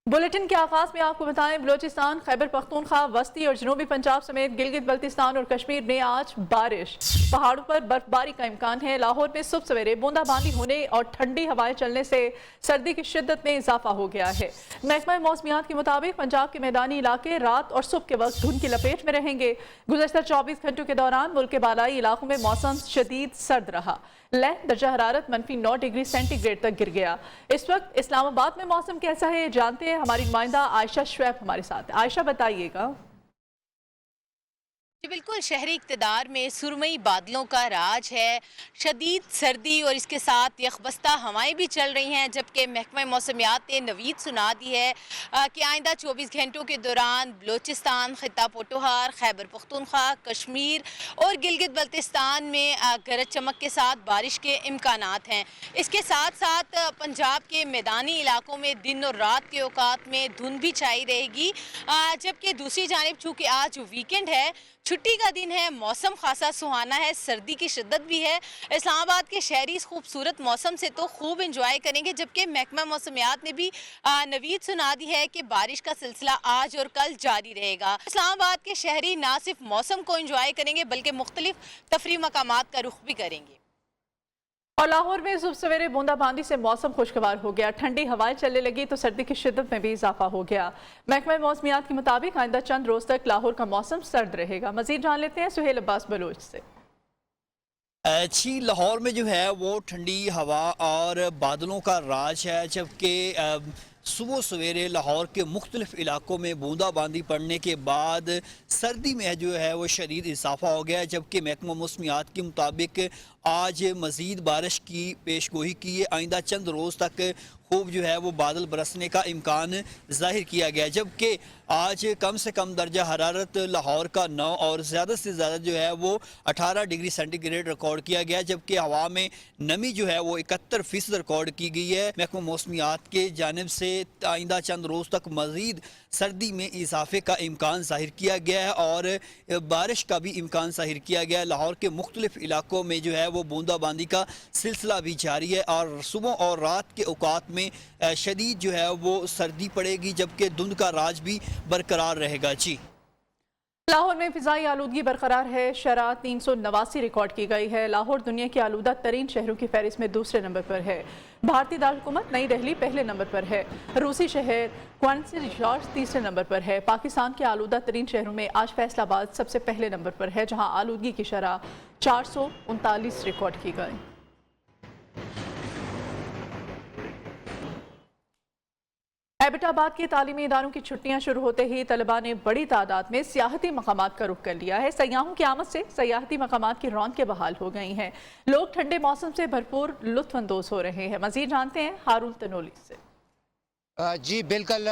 Bulletin के आगाज में आपको बताएं, बलोचिस्तान, खैबर पख्तूनख्वा, वस्ती और जनूबी पंजाब समेत गिलगित बल्तिस्तान और कश्मीर में आज बारिश, पहाड़ों पर बर्फबारी का इम्कान है। लाहौर में सुबह सवेरे बूंदाबांदी होने और ठंडी हवाएं चलने से सर्दी की शिद्दत में इजाफा हो गया है। महकमा मौसमियात के मुताबिक पंजाब के मैदानी इलाके रात और सुबह के वक्त धुंध की लपेट में रहेंगे। गुज़श्ता 24 घंटों के दौरान मुल्क के बालाई इलाकों में मौसम शदीद सर्द रहा। लह दर्जा हरारत -9 डिग्री सेंटीग्रेड तक गिर गया। इस वक्त इस्लामाबाद में मौसम कैसा है जानते हैं, हमारी नुमाइंदा आयशा शुएब हमारे साथ है। आयशा बताइएगा। जी बिल्कुल, शहरी इक़्तिदार में सुरमई बादलों का राज है। शदीद सर्दी और इसके साथ यखबस्ता हवाएं भी चल रही हैं, जबकि महकमा मौसमियात ने नवीद सुना दी है कि आइंदा 24 घंटों के दौरान बलोचिस्तान, खित्ता पोटोहार, खैबर पख्तूनख्वा, कश्मीर और गिलगित बल्तिस्तान में गरज चमक के साथ बारिश के इम्कानात हैं। इसके साथ साथ पंजाब के मैदानी इलाकों में दिन और रात के औकात में धुंध भी छाई रहेगी, जबकि दूसरी जानिब चूँकि आज वीकेंड है, छुट्टी का दिन है, मौसम खासा सुहाना है, सर्दी की शिद्दत भी है। इस्लामाबाद के शहरी इस खूबसूरत मौसम से तो खूब इंजॉय करेंगे, जबकि महकमा मौसमियात ने भी नवीद सुना दी है कि बारिश का सिलसिला आज और कल जारी रहेगा। इस्लामाबाद के शहरी ना सिर्फ मौसम को इंजॉय करेंगे बल्कि मुख्तलिफ तफरी मकामात का रुख भी करेंगे। और लाहौर में सुबह सवेरे बूंदाबांदी से मौसम खुशगवार हो गया, ठंडी हवाएं चलने लगी तो सर्दी की शिद्दत में भी इजाफा हो गया। महकमा मौसमियात के मुताबिक आइंदा चंद रोज तक लाहौर का मौसम सर्द रहेगा। मजीद जान लेते हैं सुहेल अब्बास बलोच से। अच्छी लाहौर में जो है वो ठंडी हवा और बादलों का राज है, जबकि सुबह सवेरे लाहौर के मुख्तलिफ इलाकों में बूंदाबांदी पड़ने के बाद सर्दी में जो है वो शदीद इजाफा हो गया, जबकि महकमा मौसमियात के मुताबिक आज मज़ीद बारिश की पेशगोई की है। आइंदा चंद रोज़ तक खूब जो है वो बादल बरसने का इम्कान ज़ाहिर किया गया, जबकि आज कम से कम दर्जा हरारत लाहौर का 9 और ज़्यादा से ज़्यादा जो है वो 18 डिग्री सेंटीग्रेड रिकॉर्ड किया गया, जबकि हवा में नमी जो है वो 71% रिकॉर्ड की गई है। महकमा मौसमियात के जानिब से आइंदा चंद रोज़ तक मज़ीद सर्दी में इजाफे का इम्कान ज़ाहिर किया गया है और बारिश का भी इम्कान ज़ाहिर किया गया है। लाहौर के मुख्तलिफ इलाकों में जो है वो बूंदाबांदी का सिलसिला भी जारी है और सुबह और रात के औकात में शदीद जो है वो सर्दी पड़ेगी, जबकि धुंध का राज भी बरकरार रहेगा। जी, लाहौर में फिजाई आलूदगी बरकरार है, शरह 389 रिकॉर्ड की गई है। लाहौर दुनिया के आलूदा तरीन शहरों की फहरिस्त में दूसरे नंबर पर है। भारतीय दारकूमत नई दिल्ली पहले नंबर पर है। रूसी शहर क्वांसी जॉर्ज तीसरे नंबर पर है। पाकिस्तान के आलूदा तरीन शहरों में आज फैसलाबाद सबसे पहले नंबर पर है, जहां आलूदगी की शरह 439 रिकॉर्ड की गई। एबटाबाद के तालीमी इदारों की छुट्टियां शुरू होते ही तलबा ने बड़ी तादाद में सियाहती मकामात का रुख कर लिया है। सयाहों की आमद से सियाहती मकामात की रौनकें बहाल हो गई हैं। लोग ठंडे मौसम से भरपूर लुत्फानंदोज हो रहे हैं। मजीद जानते हैं हारून तनोली से। जी बिल्कुल,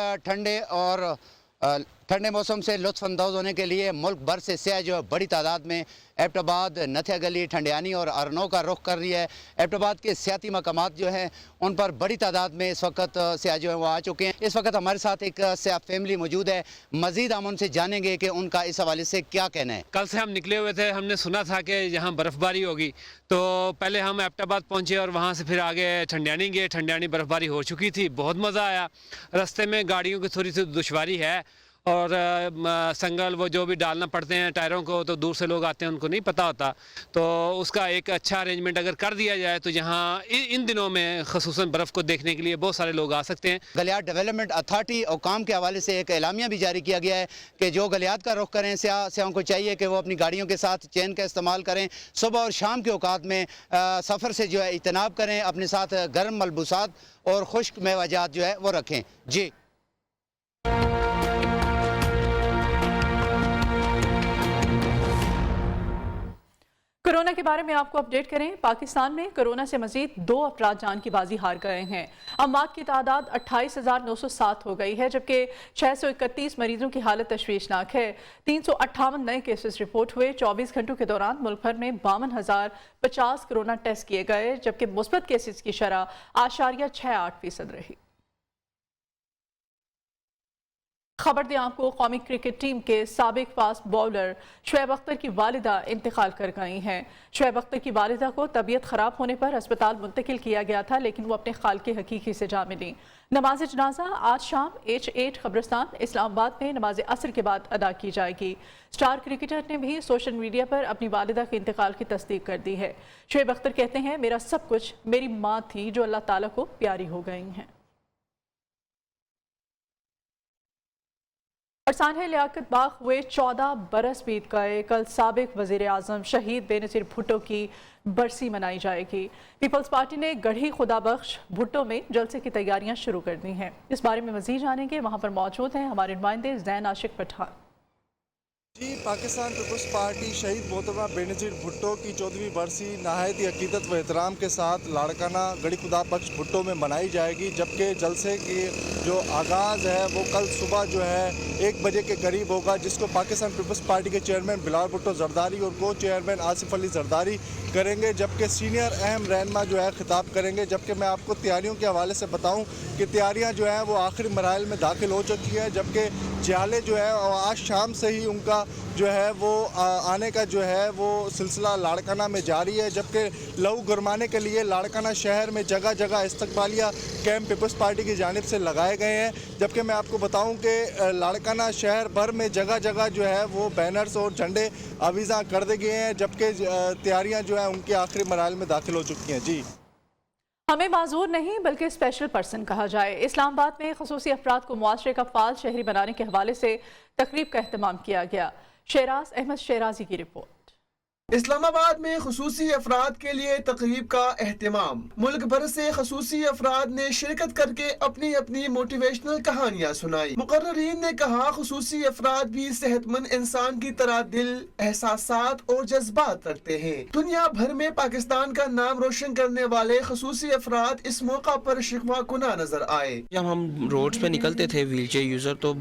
ठंडे मौसम से लुत्फानंदोज होने के लिए मुल्क भर से सयाह जो है बड़ी तादाद में एबटाबाद, नथिया गली, ठंडियानी और अरनों का रुख कर रही है। एबटाबाद के सियाती मकामात जो हैं उन पर बड़ी तादाद में इस वक्त सयाह जो है वो आ चुके हैं। इस वक्त हमारे साथ एक सयाह फैमिली मौजूद है, मजीद हम उनसे जानेंगे कि उनका इस हवाले से क्या कहना है। कल से हम निकले हुए थे, हमने सुना था कि यहाँ बर्फ़बारी होगी, तो पहले हम एबटाबाद पहुँचे और वहाँ से फिर आगे ठंडियानी गए। ठंडियानी बर्फ़बारी हो चुकी थी, बहुत मज़ा आया। रास्ते में गाड़ियों की थोड़ी सी दुश्वारी है और संगल वो जो भी डालना पड़ते हैं टायरों को, तो दूर से लोग आते हैं, उनको नहीं पता होता, तो उसका एक अच्छा अरेंजमेंट अगर कर दिया जाए तो यहाँ इन दिनों में ख़ुसूसन बर्फ़ को देखने के लिए बहुत सारे लोग आ सकते हैं। गलियात डेवलपमेंट अथॉरिटी और काम के हवाले से एक एलामिया भी जारी किया गया है कि जो गलियात का रुख करें, सयाहों को चाहिए कि वो अपनी गाड़ियों के साथ चेन का इस्तेमाल करें, सुबह और शाम के औकात में सफ़र से जो है इज्तनाब करें, अपने साथ गर्म मलबूसात और खुश्क मेवाजात जो है वो रखें। जी, कोरोना के बारे में आपको अपडेट करें। पाकिस्तान में कोरोना से मजीद 2 अफराद जान की बाजी हार गए हैं। अमवात की तादाद 28,907 हो गई है, जबकि 631 मरीजों की हालत तशवीशनाक है। 358 नए केसेस रिपोर्ट हुए। 24 घंटों के दौरान मुल्क भर में 52,050 कोरोना टेस्ट किए गए, जबकि मुस्बत केसेस की शरह 8.68% रही। खबर दें आपको, कौमी क्रिकेट टीम के साबिक फास्ट बॉलर शुएब अख्तर की वालिदा इंतकाल कर गई हैं। शुएब अख्तर की वालिदा को तबीयत ख़राब होने पर अस्पताल मुंतकिल किया गया था, लेकिन वो अपने खालके हकीकी से जा मिली। नमाज जनाजा आज शाम H8 कब्रिस्तान इस्लामाबाद में नमाज असर के बाद अदा की जाएगी। स्टार क्रिकेटर ने भी सोशल मीडिया पर अपनी वालिदा के इंतकाल की तस्दीक कर दी है। शुएब अख्तर कहते हैं, मेरा सब कुछ मेरी माँ थी जो अल्लाह ताला को प्यारी हो गई हैं। और सानहे लियाकत बाग हुए 14 बरस बीत गए। कल साबिक वज़ीर आज़म शहीद बेनज़ीर भुट्टो की बरसी मनाई जाएगी। पीपल्स पार्टी ने गढ़ी खुदाबख्श भुट्टो में जलसे की तैयारियां शुरू कर दी हैं। इस बारे में मज़ीद जानेंगे, वहां पर मौजूद हैं हमारे नुमाइंदे ज़ैन आशिक पठान। जी, पाकिस्तान पीपल्स पार्टी शहीद मोहतरमा बेनज़ीर भुट्टो की 14वीं बरसी नहायत अकीदत व एहतराम के साथ लाड़काना गढ़ी खुदा बख्श भुट्टो में मनाई जाएगी, जबकि जलसे की जो आगाज़ है वो कल सुबह जो है 1 बजे के करीब होगा, जिसको पाकिस्तान पीपल्स पार्टी के चेयरमैन बिलाल भुट्टो जरदारी और को चेयरमैन आसिफ अली जरदारी करेंगे, जबकि सीनियर अहम रहनमा जो है खिताब करेंगे। जबकि मैं आपको तैयारियों के हवाले से बताऊँ कि तैयारियाँ जो हैं वो आखिरी मराइल में दाखिल हो चुकी है, जबकि जियाले जो है आज शाम से ही उनका जो है वो आने का जो है वो सिलसिला लाड़काना में जारी है। जबकि लहू गरमाने के लिए लाड़काना शहर में जगह जगह इस्तकबालिया कैंप पीपल्स पार्टी की जानिब से लगाए गए हैं। जबकि मैं आपको बताऊं कि लाड़काना शहर भर में जगह जगह जो है वो बैनर्स और झंडे आवीज़ा कर दिए गए हैं, जबकि तैयारियां जो है उनके आखिरी मराइल में दाखिल हो चुकी हैं। जी, हमें माजूर नहीं बल्कि स्पेशल पर्सन कहा जाए। इस्लामाबाद में खसूसी अफराद को मुआशरे का फाल शहरी बनाने के हवाले से तकरीब का एहतमाम किया गया। शेराज अहमद शेराजी की रिपोर्ट। इस्लामाबाद में खसूसी अफराद के लिए तकरीब का एहतमाम। मुल्क भर से खसूसी अफराद ने शिरकत करके अपनी अपनी मोटिवेशनल कहानियाँ सुनाई। मुकर्ररीन ने कहा, खसूसी अफराद भी सेहतमंद इंसान की तरह दिल, एहसासात और जज्बात रखते हैं। दुनिया भर में पाकिस्तान का नाम रोशन करने वाले खसूसी अफराद इस मौका पर शिकवा कुना नजर आए। जब हम रोड्स पे निकलते थे व्हील चेयर यूज़र, तो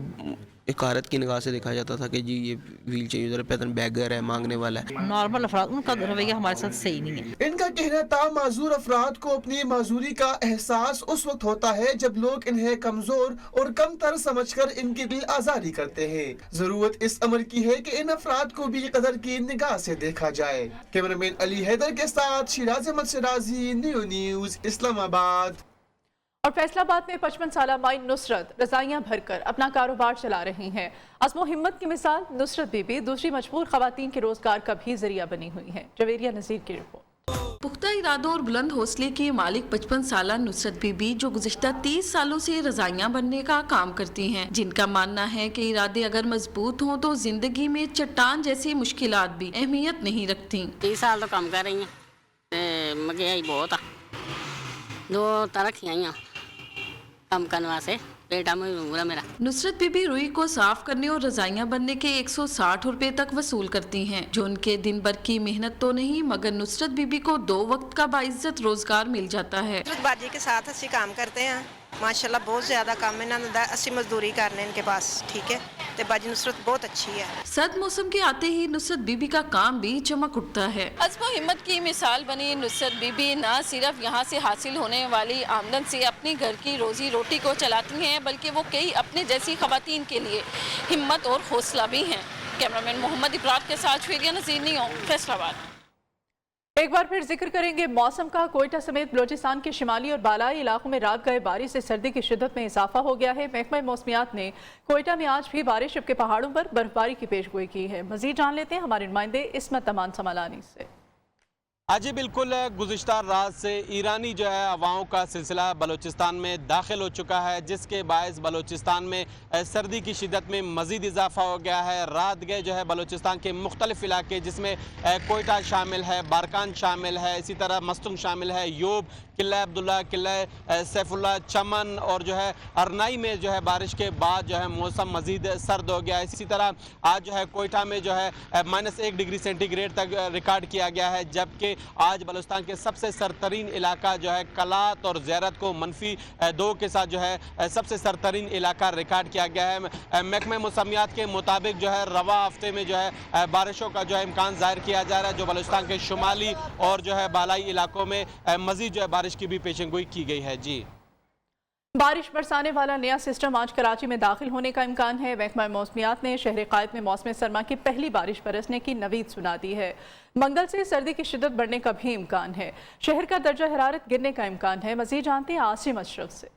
इकारत की निगाह से देखा जाता था कि जी ये व्हील चेयर यूज़र पैदल बैगर है, मांगने वाला है। नॉर्मल अफराद उनका रवैया हमारे साथ सही नहीं है। इनका कहना था, माजूर अफराद को अपनी माजूरी का एहसास उस वक्त होता है जब लोग इन्हें कमजोर और कमतर समझकर इनकी दिल आजारी करते हैं। जरूरत इस अमर की है कि इन अफराद को भी कदर की निगाह से देखा जाए। कैमरामैन अली हैदर के साथ शिराज अहमद सिराजी, न्यू न्यूज़ इस्लामाबाद। और फैसलाबाद में 55 साला माई नुसरत रजाइयाँ भरकर अपना कारोबार चला रही हैं। अज़्मो हिम्मत की मिसाल नुसरत बीबी दूसरी मजबूर खवातीन के रोजगार का भी जरिया बनी हुई है। जवेरिया नज़ीर की रिपोर्ट। पुख्ता इरादों और बुलंद हौसले की मालिक 55 साला नुसरत बीबी जो गुज़िश्ता 30 सालों से रजाइयाँ बनने का काम करती हैं, जिनका मानना है कि इरादे अगर मजबूत हों तो जिंदगी में चट्टान जैसी मुश्किलात भी अहमियत नहीं रखती। 30 साल तो काम कर रही हैं, महंगाई बहुत आ, 2 तरक्कियाँ काम करने वास्ते बेटा मजबूर है मेरा। नुसरत बीबी रुई को साफ करने और रजाइयाँ बनने के 160 रुपए तक वसूल करती हैं, जो उनके दिन भर की मेहनत तो नहीं मगर नुसरत बीबी को 2 वक्त का बाइज्जत रोजगार मिल जाता है। बाजी के साथ ਅਸੀਂ काम करते हैं, माशाल्लाह बहुत ज्यादा काम ਇਹਨਾਂ ਦਾ, ਅਸੀਂ मजदूरी करने इनके पास, ठीक है, तो बाजी नुसरत बहुत अच्छी है। सर्द मौसम के आते ही नुसरत बीबी का काम भी चमक उठता है। अज़्मो हिम्मत की मिसाल बनी नुसरत बीबी न सिर्फ यहाँ से हासिल होने वाली आमदन से अपनी घर की रोजी रोटी को चलाती हैं, बल्कि वो कई अपने जैसी खवातीन के लिए हिम्मत और हौसला भी हैं। कैमरामैन मोहम्मद इब्रार के साथ जवेरिया नज़ीर, न्यू फैसलाबाद। एक बार फिर जिक्र करेंगे मौसम का। कोयटा समेत बलोचिस्तान के शिमाली और बालाई इलाकों में रात गए बारिश से सर्दी की शिद्दत में इजाफा हो गया है। महकमा मौसमियात ने कोयटा में आज भी बारिश के पहाड़ों पर बर्फबारी की पेशगोई की है। मजीद जान लेते हैं हमारे नुमाइंदे इस्मत अमान समालानी से। आज बिल्कुल गुज़िश्ता रात से ईरानी जो है हवाओं का सिलसिला बलूचिस्तान में दाखिल हो चुका है, जिसके बायस बलूचिस्तान में सर्दी की शिद्दत में मज़ीद इजाफा हो गया है। रात गए जो है बलूचिस्तान के मुख्तलिफ इलाके, जिसमें कोयटा शामिल है, बारकान शामिल है, इसी तरह मस्तुंग शामिल है, यूब, किला अब्दुल्ला, किला सैफुल्ला, चमन और जो है अरनाई में जो है बारिश के बाद जो है मौसम मज़ीद सर्द हो गया। इसी तरह आज जो है कोयटा में जो है -1 डिग्री सेंटीग्रेड तक रिकॉर्ड किया गया है, जबकि आज बलूचिस्तान के सबसे सरतरीन इलाका जो है कलात और ज़ैरत को -2 के साथ जो है सबसे सरतरीन इलाका रिकॉर्ड किया गया है। महकमा मौसमियात के मुताबिक जो है रवा हफ्ते में जो है बारिशों का जो है इम्कान ज़ाहिर किया जा रहा है, जो बलूचिस्तान के शुमाली और जो है बालाई इलाकों में मज़ीद जो है बारिश की भी पेशेंगोई की गई है। जी, बारिश बरसाने वाला नया सिस्टम आज कराची में दाखिल होने का इम्कान है। महकमा मौसमियात ने शहर कायद में मौसम सरमा की पहली बारिश बरसने की नवीद सुना दी है। मंगल से सर्दी की शिद्दत बढ़ने का भी इम्कान है। शहर का दर्जा हरारत गिरने का इम्कान है। मज़ीद जानते हैं आसिम अशरफ से।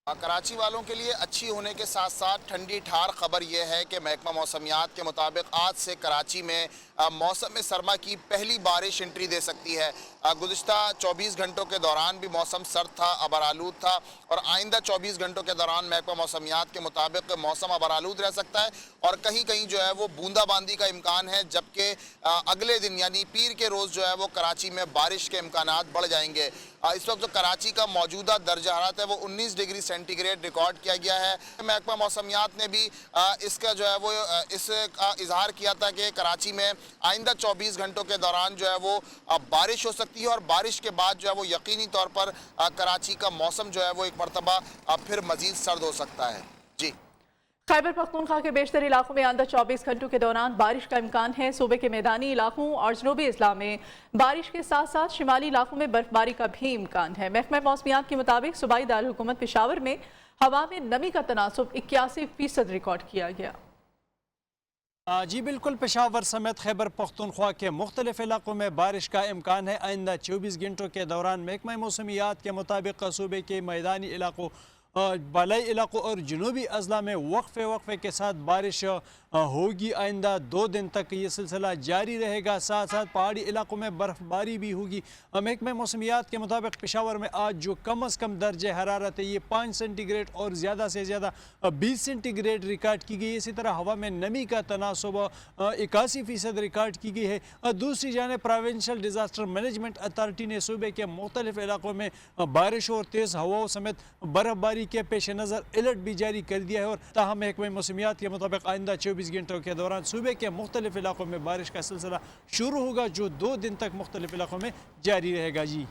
कराची वालों के लिए अच्छी होने के साथ साथ ठंडी ठार खबर यह है कि महकमा मौसमियात के मुताबिक आज से कराची में मौसम सरमा की पहली बारिश एंट्री दे सकती है। गुज़िश्ता 24 घंटों के दौरान भी मौसम सर्द था, अबरालूद था और आइंदा 24 घंटों के दौरान महकमा मौसमियात के मुताबिक मौसम अबरालूद रह सकता है और कहीं कहीं जो है वो बूंदाबांदी का इम्कान है, जबकि अगले दिन यानी पीर के रोज़ जो है वो कराची में बारिश के इम्कानात बढ़ जाएंगे। इस वक्त जो कराची का मौजूदा दर्जा हरारत है वो 19 डिग्री सेंटीग्रेड रिकॉर्ड किया गया है। महकमा मौसमियात ने भी इसका जो है वो इसका इजहार किया था कि कराची में आइंदा 24 घंटों के दौरान जो है वो बारिश हो सकती है और बारिश के बाद जो है वो यकीनी तौर पर कराची का मौसम जो है वो एक मरतबा फिर मजीद सर्द हो सकता है। जी, खैबर पख्तूनख्वा के बेशतर इलाकों में आइंदा 24 घंटों के दौरान बारिश का इम्कान है। सूबे के मैदानी इलाकों और जनूबी अजला में बारिश के साथ साथ शिमाली इलाकों में बर्फबारी का भी इम्कान है। महकमा मौसमियात के मुताबिक सूबाई दारुल हुकूमत पेशावर में हवा में नमी का तनासुब 81% रिकॉर्ड किया गया। जी बिल्कुल, पेशावर समेत खैबर पख्तूनख्वा के मुख्तलिफ इलाकों में बारिश का इम्कान है। आइंदा 24 घंटों के दौरान महकमा मौसमियात के मुताबिक सूबे के मैदानी इलाकों, बालाई इलाकों और जनूबी अजला में वक्फे के साथ बारिश होगी। आइंदा 2 दिन तक ये सिलसिला जारी रहेगा। साथ साथ पहाड़ी इलाकों में बर्फबारी भी होगी। महकमा मौसमियात के मुताबिक पेशावर में आज जो कम अज़ कम दर्जे हरारत है ये 5 सेंटीग्रेड और ज़्यादा से ज़्यादा 20 सेंटीग्रेड रिकॉर्ड की गई है। इसी तरह हवा में नमी का तनासुब 81% रिकॉर्ड की गई है। दूसरी जानिब प्रोविंशियल डिज़ास्टर मैनेजमेंट अथॉरिटी ने सूबे के मुख्तलिफ इलाकों में बारिश और तेज़ हवाओं समेत बर्फबारी के पेश नज़र अलर्ट भी जारी कर दिया है। और ताहम महकमा मौसमियात के मुताबिक आइंदा 24 घंटों के दौरान सूबे के मुख्तलिफ इलाकों में बारिश का सिलसिला शुरू होगा, जो 2 दिन तक मुख्तलिफ इलाकों में जारी रहेगा। जी,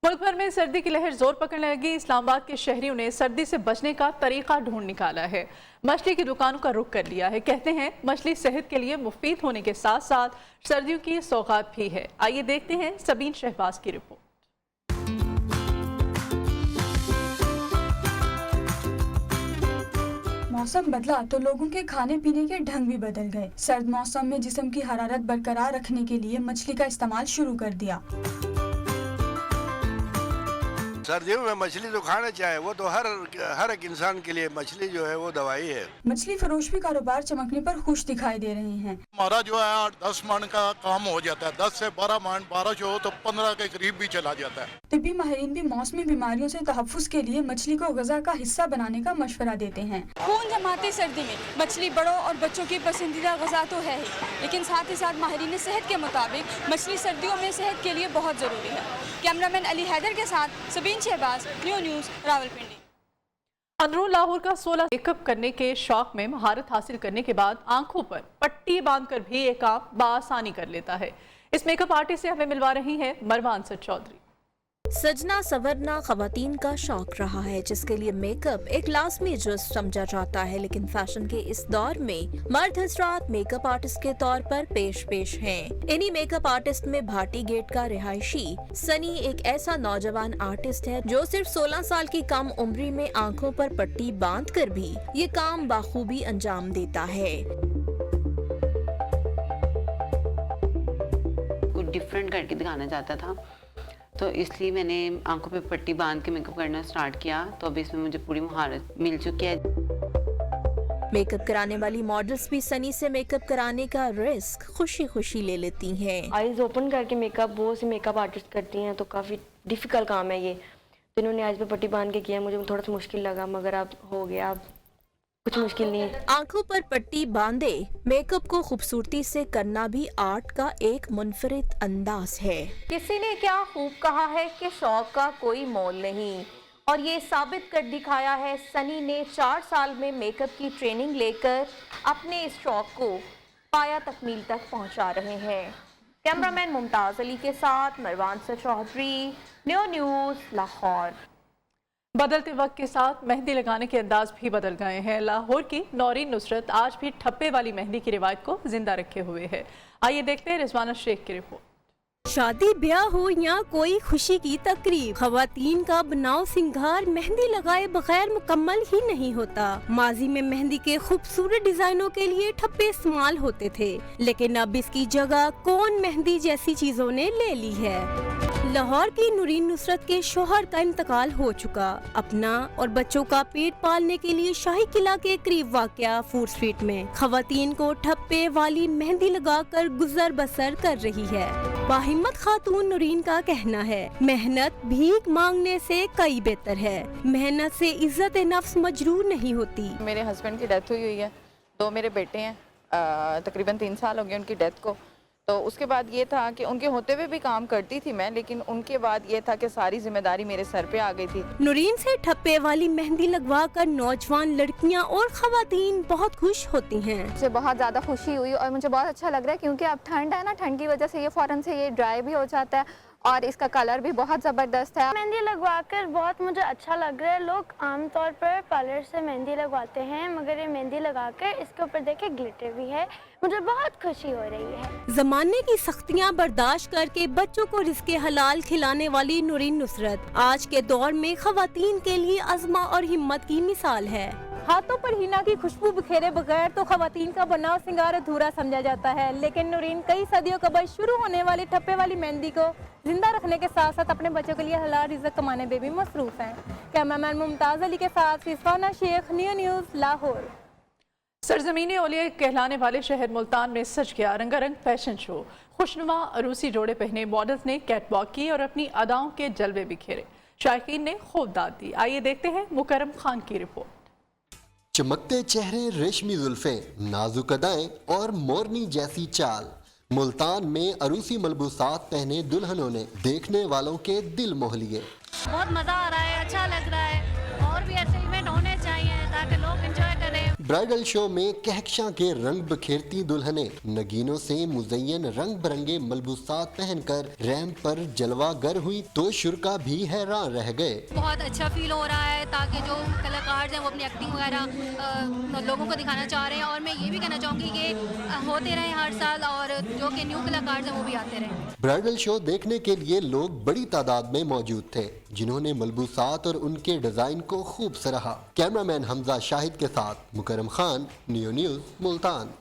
मुल्क भर में सर्दी की लहर जोर पकड़ने लगी। इस्लामाबाद के शहरियों ने सर्दी से बचने का तरीका ढूंढ निकाला है। मछली की दुकानों का रुख कर लिया है। कहते हैं मछली सेहत के लिए मुफीद होने के साथ साथ सर्दियों की सौगात भी है। आइए देखते हैं सबीन शहबाज की रिपोर्ट। मौसम बदला तो लोगों के खाने पीने के ढंग भी बदल गए। सर्द मौसम में जिस्म की हरारत बरकरार रखने के लिए मछली का इस्तेमाल शुरू कर दिया। सर्दियों में मछली तो खाना चाहिए, वो तो हर एक इंसान के लिए मछली जो है वो दवाई है। मछली फरोश भी कारोबार चमकने पर खुश दिखाई दे रहे हैं। हमारा जो है 10 मन का काम हो जाता है, 10 से 12 मन, 12 हो तो 15 के करीब भी चला जाता है। तिब्बी माहिरीन भी मौसमी बीमारियों से तहफ़्फ़ुज़ के लिए मछली को ग़िज़ा का हिस्सा बनाने का मशवरा देते हैं। खून जमाती सर्दी में मछली बड़ों और बच्चों की पसंदीदा ग़िज़ा तो है ही, लेकिन साथ ही साथ माहिरीन सेहत के मुताबिक मछली सर्दियों में सेहत के लिए बहुत ज़रूरी है। कैमरामैन अली हैदर के साथ सबीन शहबाज, न्यू न्यूज़, रावलपिंडी। अंदरून लाहौर का 16 मेकअप करने के शौक में महारत हासिल करने के बाद आंखों पर पट्टी बांधकर भी ये काम बआसानी कर लेता है। इस मेकअप आर्टिस्ट से हमें मिलवा रही हैं मरवा अंसर चौधरी। सजना संवरना खवातीन का शौक रहा है, जिसके लिए मेकअप एक लाजमी जुज़्व समझा जाता है। लेकिन फैशन के इस दौर में मर्द हज़रात मेकअप आर्टिस्ट के तौर पर पेश हैं। इन्हीं मेकअप आर्टिस्ट में भाटी गेट का रिहायशी सनी एक ऐसा नौजवान आर्टिस्ट है जो सिर्फ 16 साल की कम उम्री में आंखों पर पट्टी बांधकर भी ये काम बाखूबी अंजाम देता है। कुछ डिफरेंट करके दिखाना चाहता था, तो इसलिए मैंने आंखों पे पट्टी बांध के मेकअप करना स्टार्ट किया। तो अब इसमें मुझे पूरी महारत मिल चुकी है। मेकअप कराने वाली मॉडल्स भी सनी से मेकअप कराने का रिस्क खुशी खुशी ले लेती हैं। आईज ओपन करके मेकअप बहुत सी मेकअप आर्टिस्ट करती हैं, तो काफ़ी डिफ़िकल्ट काम है ये। जिन्होंने आज पे पट्टी बांध के किया, मुझे थोड़ा सा मुश्किल लगा, मगर अब हो गया, अब कुछ मुश्किल नहीं है। आंखों पर पट्टी बांधे मेकअप को खूबसूरती से करना भी आर्ट का एक मुनफरिद अंदाज है। किसी ने क्या खूब कहा है कि शौक का कोई मोल नहीं, और ये साबित कर दिखाया है सनी ने। 4 साल में मेकअप की ट्रेनिंग लेकर अपने इस शौक को पाया तकमील तक पहुंचा रहे हैं। कैमरामैन मुमताज़ अली के साथ मरवा अंसर चौधरी, न्यू न्यूज़, लाहौर। बदलते वक्त के साथ मेहंदी लगाने के अंदाज भी बदल गए हैं। लाहौर की नौरीन नुसरत आज भी ठप्पे वाली मेहंदी की रिवायत को जिंदा रखे हुए है। आइए देखते हैं रिजवाना शेख की रिपोर्ट। शादी ब्याह हो या कोई खुशी की तकरीब, खवातीन का बनाव सिंगार मेहंदी लगाए बगैर मुकम्मल ही नहीं होता। माजी में मेहंदी के खूबसूरत डिजाइनों के लिए ठप्पे इस्तेमाल होते थे, लेकिन अब इसकी जगह कौन मेहंदी जैसी चीजों ने ले ली है। लाहौर की नूरीन नुसरत के शोहर का इंतकाल हो चुका। अपना और बच्चों का पेट पालने के लिए शाही किला के करीब वाक़या फूड स्ट्रीट में खवातीन को ठप्पे वाली मेहंदी लगाकर गुजर बसर कर रही है। बाहिम्मत खातून नूरीन का कहना है, मेहनत भीख मांगने से कई बेहतर है। मेहनत से इज्जत नफ्स मजरूर नहीं होती। मेरे हस्बैंड की डेथ हुई है, 2 मेरे बेटे हैं, तकरीबन 3 साल हो गए उनकी डेथ को। तो उसके बाद ये था कि उनके होते हुए भी काम करती थी मैं, लेकिन उनके बाद ये था कि सारी जिम्मेदारी मेरे सर पे आ गई थी। नूरीन से ठप्पे वाली मेहंदी लगवा कर नौजवान लड़कियां और खवातीन बहुत खुश होती हैं। मुझे बहुत ज़्यादा खुशी हुई और मुझे बहुत अच्छा लग रहा है, क्योंकि अब ठंड है ना, ठंड की वजह से ये फ़ौरन से ये ड्राई भी हो जाता है और इसका कलर भी बहुत ज़बरदस्त है। मेहंदी लगवाकर बहुत मुझे अच्छा लग रहा है। लोग आमतौर पर पार्लर से मेहंदी लगवाते हैं, मगर ये मेहंदी लगाकर इसके ऊपर देखे ग्लिटर भी है, मुझे बहुत खुशी हो रही है। जमाने की सख्तियां बर्दाश्त करके बच्चों को रिज़्क़े हलाल खिलाने वाली नूरीन नुसरत आज के दौर में खवातीन के लिए अज़्मा और हिम्मत की मिसाल है। हाथों पर हिना की खुशबू बिखेरे बगैर तो खवातीन का बनाव सिंगार अधूरा समझा जाता है, लेकिन नूरीन कई सदियों कबल शुरू होने वाली ठप्पे वाली मेहंदी को जिंदा रखने के साथ साथ अपने बच्चों के लिए हलाल रिज़्क़ कमाने में भी मसरूफ हैं। कैमरामैन मुमताज़ अली के साथ रिजवाना शेख, न्यू न्यूज़, लाहौर। सरजमीन औलिया कहलाने वाले शहर मुल्तान में सज गया रंगारंग फैशन शो। खुशनुमा अरूसी जोड़े पहने मॉडल्स ने कैटवॉक की और अपनी अदाओं के जलवे बिखेरे। शायकीन ने खूब दाद दी। आइए देखते हैं मुकरम खान की रिपोर्ट। चमकते चेहरे, रेशमी जुल्फे, नाजुक अदाएं और मोरनी जैसी चाल। मुल्तान में अरूसी मलबूसात पहने दुल्हनों ने देखने वालों के दिल मोह लिए। बहुत मजा आ रहा है, अच्छा लग रहा है और भी ऐसे इवेंट होने चाहिए ताकि लोग एंजॉय करें। ब्राइडल शो में कहकशां के रंग बखेरती दुल्हने नगीनों से मुज़य्यन रंग बिरंगे मलबूसात पहनकर रैंप पर जलवागर हुई तो शुरका भी हैरान रह गए। बहुत अच्छा फील हो रहा है ताकि जो कलाकार हैं वो अपनी एक्टिंग वगैरह लोगों को दिखाना चाह रहे हैं, और मैं ये भी कहना चाहूँगी कि होते रहे हर साल और जो कि न्यू कलाकार हैं वो भी आते रहे। ब्राइडल शो देखने के लिए लोग बड़ी तादाद में मौजूद थे, जिन्होंने मलबूसात और उनके डिजाइन को खूब सराहा। कैमरामैन हमजा शाहिद के साथ मुकरम खान, न्यू न्यूज़, मुल्तान।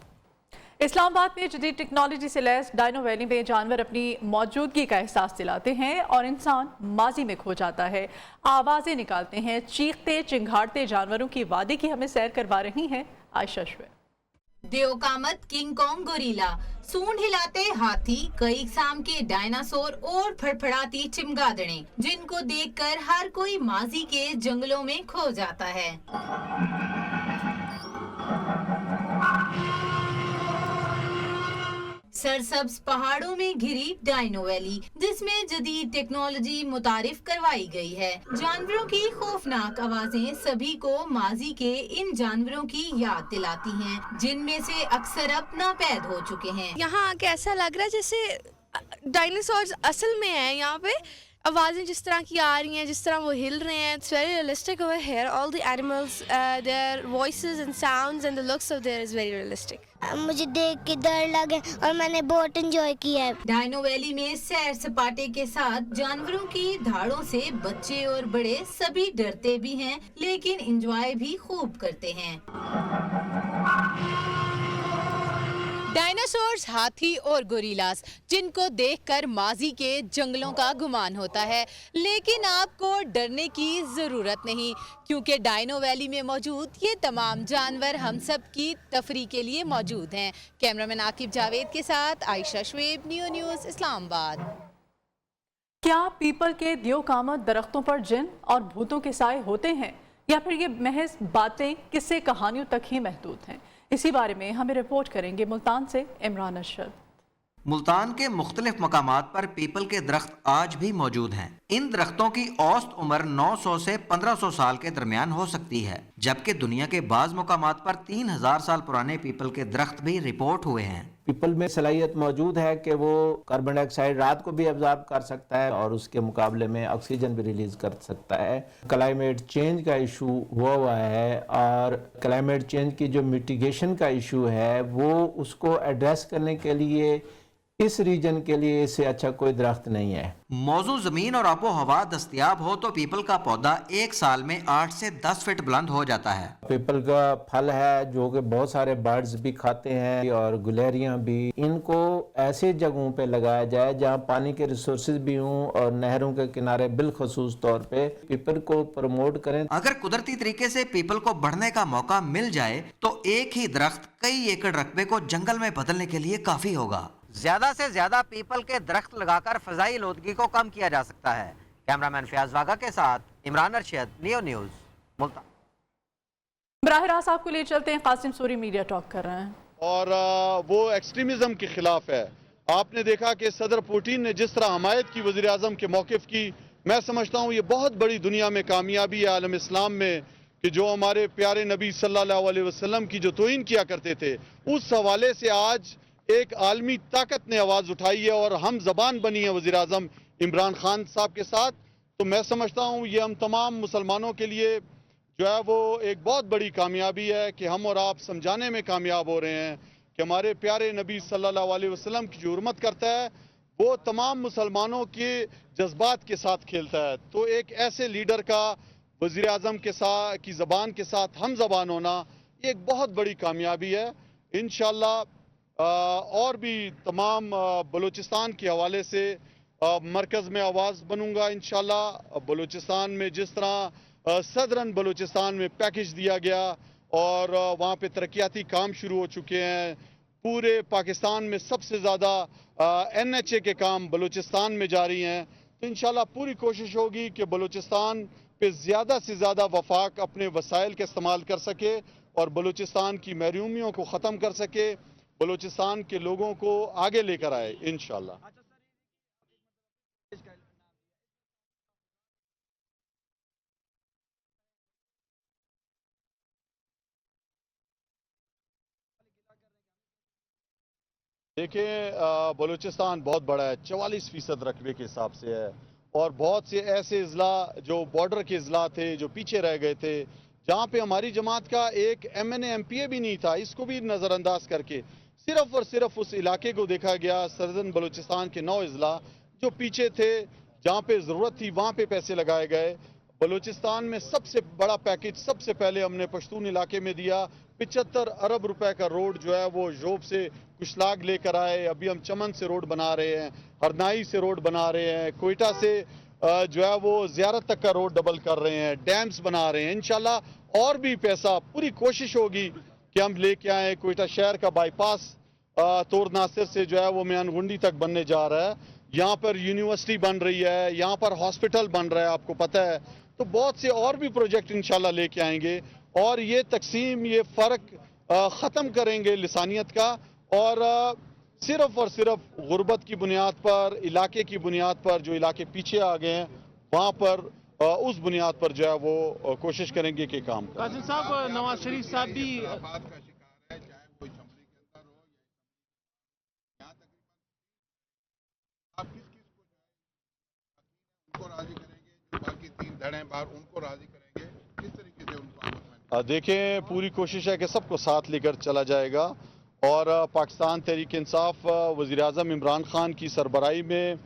इस्लामाबाद में जदीद टेक्नोलॉजी से लैस डायनो वैली में जानवर अपनी मौजूदगी का एहसास दिलाते हैं और इंसान माजी में खो जाता है। आवाज़ें निकालते हैं। चीखते चिंघाड़ते जानवरों की वादी की हमें सैर करवा रही हैं आयशा शुएब। देवकामत, किंग कॉन्ग गोरिल्ला, सूंड हिलाते हाथी, कई शाम के डायनासोर और फड़फड़ाती चिमगादड़ें, जिनको देखकर हर कोई माजी के जंगलों में खो जाता है। सरसब्ज पहाड़ों में घिरी डायनो वैली, जिसमें जदीद टेक्नोलॉजी मुतारिफ करवाई गई है। जानवरों की खौफनाक आवाजें सभी को माजी के इन जानवरों की याद दिलाती हैं, जिनमें से अक्सर अब नापैद हो चुके हैं। यहाँ आके ऐसा लग रहा है जैसे डायनासोर्स असल में हैं। यहाँ पे आवाज़ें जिस तरह की आ रही हैं, जिस तरह वो हिल रहे हैं, it's very realistic over here. All the animals, there voices and sounds and the looks of their is very realistic. मुझे देख के डर लगे और मैंने बहुत एंजॉय किया है। डायनो वैली में सैर सपाटे के साथ जानवरों की धाड़ों से बच्चे और बड़े सभी डरते भी हैं, लेकिन एंजॉय भी खूब करते हैं। डायनासोर्स, हाथी और गोरिल्लास, जिनको देखकर माजी के जंगलों का गुमान होता है, लेकिन आपको डरने की ज़रूरत नहीं, क्योंकि डायनो वैली में मौजूद ये तमाम जानवर हम सब की तफरी के लिए मौजूद हैं। कैमरामैन आकिब जावेद के साथ आयशा शुएब, न्यू न्यूज़, इस्लामाबाद। क्या पीपल के दियोकामत दरख्तों पर जिन और भूतों के साए होते हैं, या फिर ये महज बातें, किस्से, कहानियों तक ही महदूद हैं? इसी बारे में हमें रिपोर्ट करेंगे मुल्तान से इमरान अशरफ। मुल्तान के मुख्तलिफ मकामात पर पीपल के दरख्त आज भी मौजूद हैं। इन दरख्तों की औसत उम्र 900 से 1500 साल के दरमियान हो सकती है, जबकि दुनिया के बाज़ मकामात पर 3000 साल पुराने पीपल के दरख्त भी रिपोर्ट हुए हैं। पीपल में सलाहियत मौजूद है कि वो कार्बन डाइऑक्साइड रात को भी अब्जॉर्ब कर सकता है और उसके मुकाबले में ऑक्सीजन भी रिलीज कर सकता है। क्लाइमेट चेंज का इशू हुआ है और क्लाइमेट चेंज की जो मिटिगेशन का इशू है वो उसको एड्रेस करने के लिए इस रीजन के लिए इससे अच्छा कोई दरख्त नहीं है। मौजू जमीन और आबो हवा दस्तयाब हो तो पीपल का पौधा 1 साल में 8 से 10 फीट बुलंद हो जाता है। पीपल का फल है जो कि बहुत सारे बर्ड्स भी खाते हैं और गुलेरियां भी। इनको ऐसे जगहों पे लगाया जाए जहां पानी के रिसोर्सेज भी हों और नहरों के किनारे बिलखसूस तौर पे पीपल को प्रमोट करें। अगर कुदरती तरीके से पीपल को बढ़ने का मौका मिल जाए तो एक ही दरख्त कई एकड़ रकबे को जंगल में बदलने के लिए काफी होगा। ज्यादा से ज्यादा पीपल के दरख्त लगाकर फजाई आलूदगी को कम किया जा सकता है। कैमरामैन फयाज वागा के साथ इमरान अरशद, नियो न्यूज, मुल्तान। बराह रास्त आपको ले चलते हैं, कासिम सूरी मीडिया टॉक कर रहे हैं। और वो एक्सट्रीमिज्म के खिलाफ है। आपने देखा कि सदर पुतिन ने जिस तरह हमायत की वज़ीर आज़म के मौक़िफ़ की, मैं समझता हूँ ये बहुत बड़ी दुनिया में कामयाबी है आलम इस्लाम में कि जो हमारे प्यारे नबी सल्लल्लाहु अलैहि वसल्लम की जो तौहीन किया करते थे, उस हवाले से आज एक आलमी ताकत ने आवाज़ उठाई है और हम ज़बान बनी है वज़ीर आज़म इमरान खान साहब के साथ। तो मैं समझता हूँ ये हम तमाम मुसलमानों के लिए जो है वो एक बहुत बड़ी कामयाबी है कि हम और आप समझाने में कामयाब हो रहे हैं कि हमारे प्यारे नबी सल्लल्लाहु अलैहि वसल्लम की जो हुर्मत करता है वो तमाम मुसलमानों के जज्बात के साथ खेलता है। तो एक ऐसे लीडर का वज़ीर आज़म के साथ की ज़बान के साथ हम ज़बान होना ये एक बहुत बड़ी कामयाबी है। इंशाअल्लाह और भी तमाम बलूचिस्तान के हवाले से मरकज़ में आवाज़ बनूंगा इंशाअल्लाह। बलूचिस्तान में जिस तरह सदरन बलूचिस्तान में पैकेज दिया गया और वहाँ पे तरक्याती काम शुरू हो चुके हैं। पूरे पाकिस्तान में सबसे ज़्यादा NHA के काम बलूचिस्तान में जारी हैं। तो इंशाअल्लाह पूरी कोशिश होगी कि बलूचिस्तान पे ज़्यादा से ज़्यादा वफाक अपने वसाइल का इस्तेमाल कर सके और बलूचिस्तान की महरूमियों को ख़त्म कर सके, बलूचिस्तान के लोगों को आगे लेकर आए इंशाअल्लाह। देखिए बलूचिस्तान बहुत बड़ा है, 44% रकबे के हिसाब से है और बहुत से ऐसे अजला जो बॉर्डर के अजला थे जो पीछे रह गए थे, जहाँ पे हमारी जमात का एक MNA MPA भी नहीं था, इसको भी नज़रअंदाज करके सिर्फ और सिर्फ उस इलाके को देखा गया। सदर्न बलूचिस्तान के 9 अजला जो पीछे थे, जहाँ पे ज़रूरत थी वहाँ पे पैसे लगाए गए। बलूचिस्तान में सबसे बड़ा पैकेज सबसे पहले हमने पश्तून इलाके में दिया। 75 अरब रुपए का रोड जो है वो जोब से कुशलाग लेकर आए। अभी हम चमन से रोड बना रहे हैं, हरनाई से रोड बना रहे हैं, कोयटा से जो है वो ज़ियारत तक का रोड डबल कर रहे हैं, डैम्स बना रहे हैं। इंशाल्लाह और भी पैसा पूरी कोशिश होगी कि हम लेके आए। कोयटा शहर का बाईपास तोर नासिर से जो है वो मियानगुंडी तक बनने जा रहा है। यहाँ पर यूनिवर्सिटी बन रही है, यहाँ पर हॉस्पिटल बन रहा है, आपको पता है। तो बहुत से और भी प्रोजेक्ट इंशाल्लाह लेके आएंगे और ये तकसीम, ये फ़र्क ख़त्म करेंगे लिसानियत का और सिर्फ और सिर्फ गुर्बत की बुनियाद पर, इलाके की बुनियाद पर, जो इलाके पीछे आ गए हैं वहाँ पर उस बुनियाद पर जो है वो कोशिश करेंगे कि काम करें। कासिम साहब, नवाज शरीफ साहब भी देखें पूरी कोशिश है कि सबको साथ लेकर चला जाएगा और पाकिस्तान तहरीक इंसाफ वज़ीर आज़म इमरान खान की सरबराही में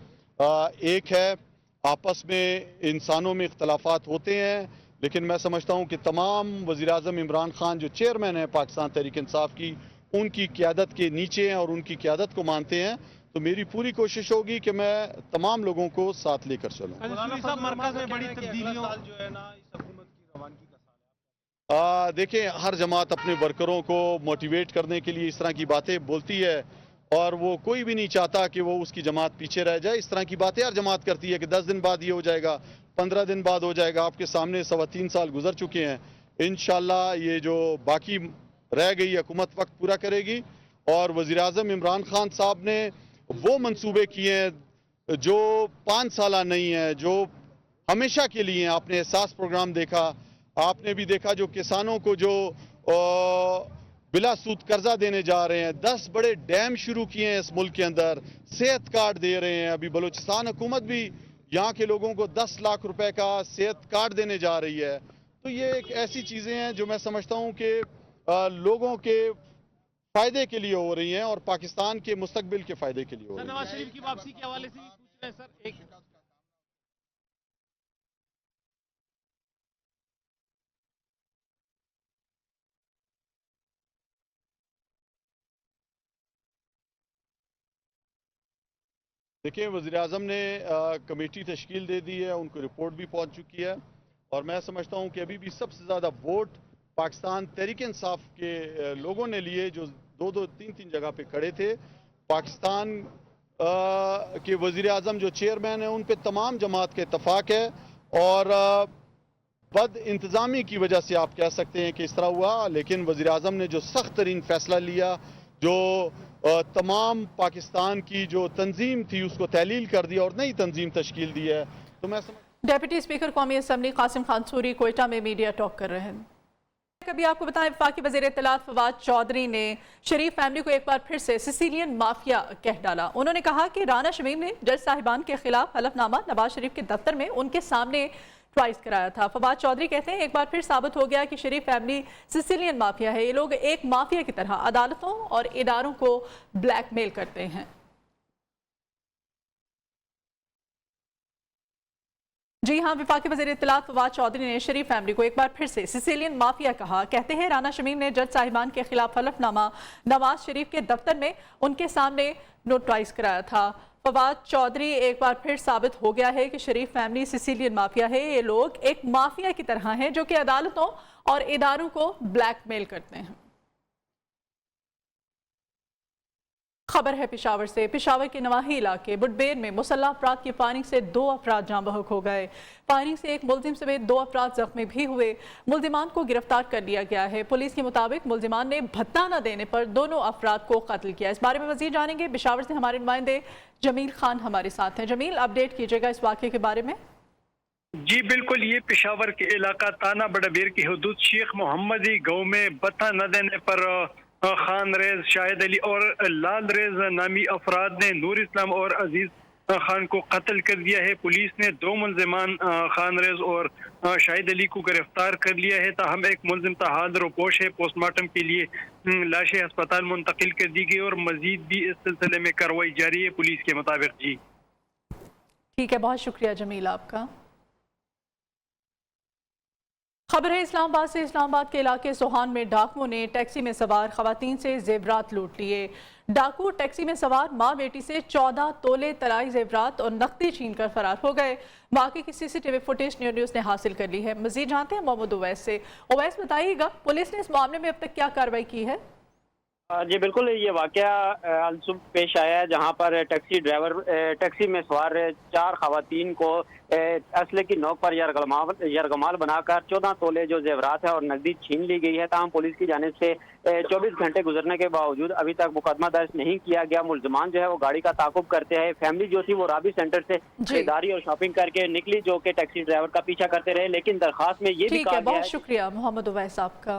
एक है। आपस में इंसानों में इख्तलाफात होते हैं, लेकिन मैं समझता हूँ कि तमाम वज़ीर आज़म इमरान खान जो चेयरमैन है पाकिस्तान तहरीक इंसाफ की, उनकी क़यादत के नीचे हैं और उनकी क़यादत को मानते हैं। तो मेरी पूरी कोशिश होगी कि मैं तमाम लोगों को साथ लेकर चलूँ। देखें हर जमात अपने वर्करों को मोटिवेट करने के लिए इस तरह की बातें बोलती है और वो कोई भी नहीं चाहता कि वो उसकी जमात पीछे रह जाए। इस तरह की बातें हर जमात करती है कि 10 दिन बाद ये हो जाएगा, 15 दिन बाद हो जाएगा। आपके सामने 3.25 साल गुजर चुके हैं। इंशाल्लाह ये जो बाकी रह गई हुकूमत वक्त पूरा करेगी और वज़ीर आज़म इमरान खान साहब ने वो मंसूबे किए हैं जो 5 साल नहीं है, जो हमेशा के लिए हैं। आपने एहसास प्रोग्राम देखा, आपने भी देखा जो किसानों को जो बिला सूद कर्जा देने जा रहे हैं। 10 बड़े डैम शुरू किए हैं इस मुल्क के अंदर, सेहत कार्ड दे रहे हैं। अभी बलूचिस्तान हुकूमत भी यहाँ के लोगों को 10 लाख रुपए का सेहत कार्ड देने जा रही है। तो ये एक ऐसी चीज़ें हैं जो मैं समझता हूँ कि लोगों के फ़ायदे के लिए हो रही हैं और पाकिस्तान के मुस्तकबिल के फ़ायदे के लिए हो रही हैं। नवाज शरीफ की वापसी के हवाले से भी पूछ रहे हैं सर। एक देखिए, वज़ीर-ए-आज़म ने कमेटी तश्कील दे दी है, उनको रिपोर्ट भी पहुंच चुकी है और मैं समझता हूं कि अभी भी सबसे ज़्यादा वोट पाकिस्तान तहरीक इंसाफ के लोगों ने लिए, जो 2-2, 3-3 जगह पे खड़े थे। पाकिस्तान के वज़ीर-ए-आज़म जो चेयरमैन हैं, उन पे तमाम जमात के इत्तफाक है और बद इंतज़ामी की वजह से आप कह सकते हैं कि इस तरह हुआ, लेकिन वज़ीर-ए-आज़म ने जो सख्त तरीन फैसला लिया, जो तमाम पाकिस्तान की जो तंजीम थी उसको तहलील कर दिया और नई तंजीम तश्कील दी है। तो मैं डेप्यूटी स्पीकर कौमी असम्बली कासिम खान सूरी कोयटा में मीडिया टॉक कर रहे हैं। कभी आपको बताएं, वफाकी वज़ीर इत्तलात फवाद चौधरी ने शरीफ फैमिली को एक बार फिर से सिसिलियन माफिया कह डाला। उन्होंने कहा कि राना शमीम ने जज साहिबान के खिलाफ हलफनामा नवाज शरीफ के दफ्तर में उनके सामने ट्वाइस कराया था। फवाद चौधरी कहते हैं एक बार फिर साबित हो गया कि शरीफ फैमिली सिसिलियन माफिया है। ये लोग एक माफिया की तरह अदालतों और इदारों को ब्लैकमेल करते हैं। जी हाँ, वफाकी वज़ीर इत्तलात फवाद चौधरी ने शरीफ फैमिली को एक बार फिर से सिसिलियन माफिया कहा। कहते हैं राना शमीम ने जज साहिबान के खिलाफ हलफनामा नवाज शरीफ के दफ्तर में उनके सामने नोटराइज कराया था। फवाद चौधरी एक बार फिर साबित हो गया है कि शरीफ फैमिली सिसिलियन माफिया है। ये लोग एक माफिया की तरह हैं जो कि अदालतों और इदारों को ब्लैकमेल करते हैं। खबर है पेशावर से। पेशावर के नवाही इलाके बुडबेर में मुसल्लह अफराद की फायरिंग से 2 अफराद जाँ बहक हो गए। फायरिंग से एक मुलजिम समेत 2 अफराद जख्मी भी हुए। मुलजिमान को गिरफ्तार कर लिया गया है। पुलिस के मुताबिक मुलजिमान ने भत्ता न देने पर दोनों अफराद को कत्ल किया। इस बारे में मजीद जानेंगे। पेशावर से हमारे नुमाइंदे जमील खान हमारे साथ हैं। जमील, अपडेट कीजिएगा इस वाक़े के बारे में। जी बिल्कुल, ये पेशावर के इलाका ताना बड़बेर की हदूद शेख मोहम्मदी गाँव में भत्ता न देने पर खान रेज, शाहिद अली और लाल रेज नामी अफराद ने नूर इस्लाम और अजीज खान को कत्ल कर दिया है। पुलिस ने 2 मुलजिमान खान रेज और शाहिद अली को गिरफ्तार कर लिया है। ताहम एक मुलजिम ताहाल रोपोश है। पोस्टमार्टम के लिए लाशें अस्पताल मुंतकिल कर दी गई और मजीद भी इस सिलसिले में कार्रवाई जारी है पुलिस के मुताबिक। जी ठीक है, बहुत शुक्रिया जमील आपका। खबर है इस्लामाबाद से। इस्लामाबाद के इलाके सोहान में डाकुओं ने टैक्सी में सवार खवातीन से जेवरात लूट लिए। डाकू टैक्सी में सवार माँ बेटी से 14 तोले तलाई जेवरात और नकदी छीनकर फरार हो गए। वाक़े की सीसीटीवी फुटेज न्यूज़ ने हासिल कर ली है। मजीद जानते हैं मोहम्मद उवैस से। उवैस, बताइएगा पुलिस ने इस मामले में अब तक क्या कार्रवाई की है? जी बिल्कुल, ये वाक़या अलसुब पेश आया है जहां पर टैक्सी में सवार 4 खवातीन को असले की नोक पर यरगमाल बनाकर 14 तोले जो जेवरात है और नकदी छीन ली गई है। ताहम पुलिस की जानिब से 24 घंटे गुजरने के बावजूद अभी तक मुकदमा दर्ज नहीं किया गया। मुलजमान जो है वो गाड़ी का ताकुब करते हैं। फैमिली जो थी वो राबी सेंटर से खरीदारी और शॉपिंग करके निकली, जो कि टैक्सी ड्राइवर का पीछा करते रहे, लेकिन दरखास्त में ये भी कहा गया है। बहुत शुक्रिया मोहम्मद उवैस आपका।